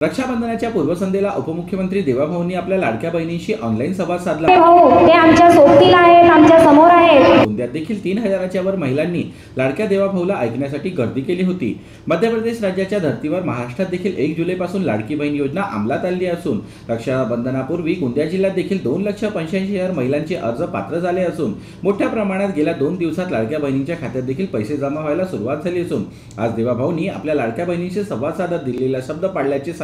रक्षाबंधनाच्या पूर्वसंध्येला उपमुख्यमंत्री देवाभाऊंनी आपल्या लाडक्या बहिणींशी ऑनलाईन संवाद साधला। ते आमच्या सोबतीला आहेत, आमच्या समोर आहेत। गोंदियात देखील 3000च्या वर महिलांनी लाडक्या देवाभाऊला ऐकण्यासाठी गर्दी केली होती। मध्य प्रदेश राज्याच्या धर्तीवर महाराष्ट्रात देखील 1 जुलैपासून लाडकी बहीण योजना अंमलात आली असून रक्षाबंधनापूर्वी गोंदिया जिल्ह्यात देखील 2,85,000 महिलांचे अर्ज पात्र झाले असून मोठ्या प्रमाणात गेल्या 2 दिवसात लाडक्या बहिणींच्या खात्यात देखील पैसे जमा व्हायला सुरुवात झाली असून आज देवाभाऊंनी आपल्या लाडक्या बहिणींशी संवाद साधत दिलेला शब्द पाळल्याचे सांगत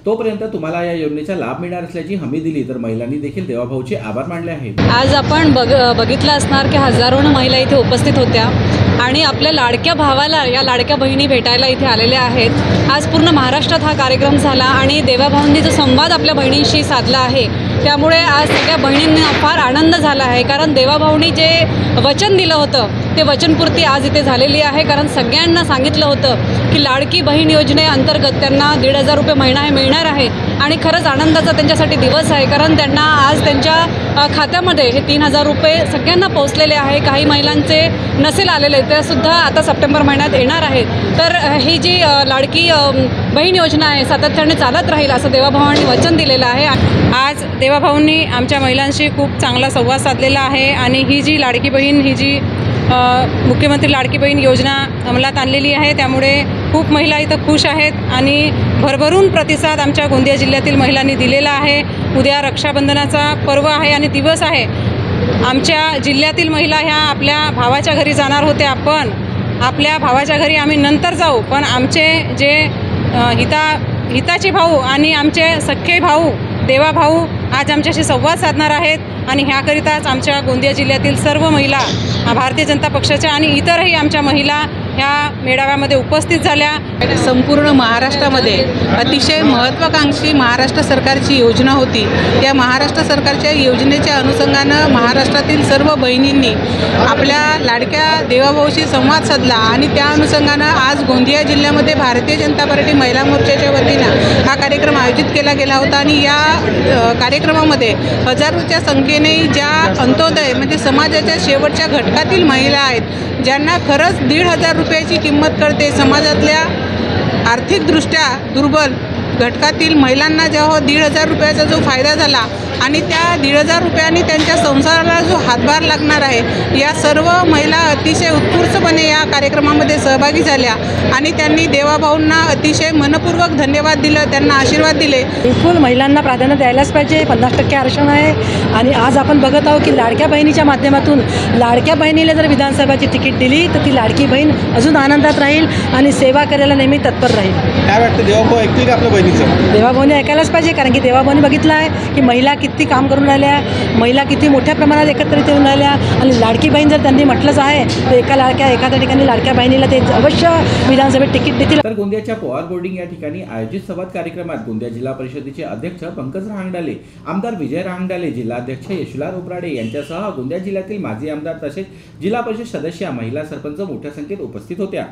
तोपर्यंत तुम्हाला या योजनेचा लाभ मिळणार असल्याची हमी दिली। तर महिलांनी देखील देवाभाऊचे आभार मानले आहेत। आज आपण बघितलं असणार की हजारों महिला इथे उपस्थित होत्या आणि आपल्या लाडक्या भावाला या लाडक्या बहिणी भेटायला इथे आलेल्या आहेत। आज पूर्ण महाराष्ट्रात हा कार्यक्रम झाला आणि देवाभाऊंनी जो संवाद आपल्या बहिणींशी साधला आहे त्यामुळे आज सगळ्या बहिणींना फार आनंद झाला आहे, कारण देवाभाऊंनी जे वचन दिलं होतं ते वचनपूर्ती आज इथे झालेली आहे। कारण सगळ्यांना सांगितलं होतं की लाडकी बहीण योजनेअंतर्गत त्यांना 1,500 रुपये महिना हे मिळणार आहे आणि खरंच आनंदाचा त्यांच्यासाठी दिवस आहे, कारण त्यांना आज त्यांच्या खात्यामध्ये हे 3,000 रुपये सगळ्यांना पोहोचलेले आहे। काही महिलांचे नसेल आलेले ते सुद्धा आता सप्टेंबर महिन्यात येणार आहेत। तर ही जी लाडकी बहीण योजना आहे सातत्याने चालत राहील असं देवाभाऊंनी वचन दिलेलं आहे। आज देवाभाऊंनी आमच्या महिलांशी खूप चांगला संवाद साधलेला आहे आणि ही जी लाडकी बहीण ही जी मुख्यमंत्री लाडकी बहीण योजना अंमलात आणलेली आहे त्यामुळे खूप महिला इथं खुश आहेत आणि भरभरून प्रतिसाद आमच्या गोंदिया जिल्ह्यातील महिलांनी दिलेला आहे। उद्या रक्षाबंधनाचा पर्व आहे आणि दिवस आहे। आमच्या जिल्ह्यातील महिला ह्या आपल्या भावाच्या घरी जाणार होत्या, पण आपल्या भावाच्या घरी आम्ही नंतर जाऊ, पण आमचे जे हिताचे भाऊ आणि आमचे सख्खे भाऊ देवाभाऊ आज आमच्याशी संवाद साधणार आहेत आणि ह्याकरिताच आमच्या गोंदिया जिल्ह्यातील सर्व महिला भारतीय जनता पक्षाच्या आणि इतरही आमच्या महिला ह्या मेळाव्यामध्ये उपस्थित झाल्या। संपूर्ण महाराष्ट्रामध्ये अतिशय महत्त्वाकांक्षी महाराष्ट्र सरकारची योजना होती। त्या महाराष्ट्र सरकारच्या योजनेच्या अनुषंगानं महाराष्ट्रातील सर्व बहिणींनी आपल्या लाडक्या देवाभाऊशी संवाद साधला आणि त्या अनुषंगानं आज गोंदिया जिल्ह्यामध्ये भारतीय जनता पार्टी महिला मोर्चाच्या वतीनं हा कार्यक्रम आयोजित केला गेला होता आणि या कार्यक्रमामध्ये हजारोच्या संख्येने ज्या अंत्योदय म्हणजे समाजाच्या शेवटच्या घटकातील महिला आहेत, ज्यांना खरंच 1,500 रुपयाची किंमत कळते, समाजातल्या आर्थिकदृष्ट्या दुर्बल घटकातील महिलांना जेव्हा 1,500 रुपयाचा जो फायदा झाला आणि त्या 1,500 रुपयांनी त्यांच्या संसाराला जो हातभार लागणार आहे, या सर्व महिला अतिशय उत्स्फूर्तपणे या कार्यक्रमामध्ये सहभागी झाल्या आणि त्यांनी देवाभाऊंना अतिशय मनपूर्वक धन्यवाद दिलं, त्यांना आशीर्वाद दिले। बिलकुल महिलांना प्राधान्य द्यायलाच पाहिजे। 50% आरक्षण आहे आणि आज आपण बघत आहोत की लाडक्या बहिणीच्या माध्यमातून लाडक्या बहिणीला जर विधानसभाची तिकीट दिली तर ती लाडकी बहीण अजून आनंदात राहील आणि सेवा करायला नेहमी तत्पर राहील। काय वाटतं, देवाभाऊ ऐकतील का आपल्या बहिणीचं? देवाभाऊने ऐकायलाच पाहिजे, कारण की देवाभाऊने बघितलं आहे की महिला किती काम करून राहिल्या, महिला किती मोठ्या प्रमाणात एकत्रित येऊन राहिल्या आणि लाडकी बहीण जर त्यांनी म्हटलंच आहे तर एखाद्या ठिकाणी लाडक्या बहिणीला ते अवश्य विधानसभेत तिकीट देतील। तर गोंदियाच्या पवार बोर्डिंग या ठिकाणी आयोजित संवाद कार्यक्रमात गोंदिया जिल्हा परिषदेचे अध्यक्ष पंकज रहांगडाले, आमदार विजय रहांगडाले, जिल्हाध्यक्ष यशुलाल उपराडे यांच्यासह गोंदिया जिल्ह्यातील माजी आमदार तसेच जिल्हा परिषद सदस्य, महिला सरपंच मोठ्या संख्येत उपस्थित होत्या।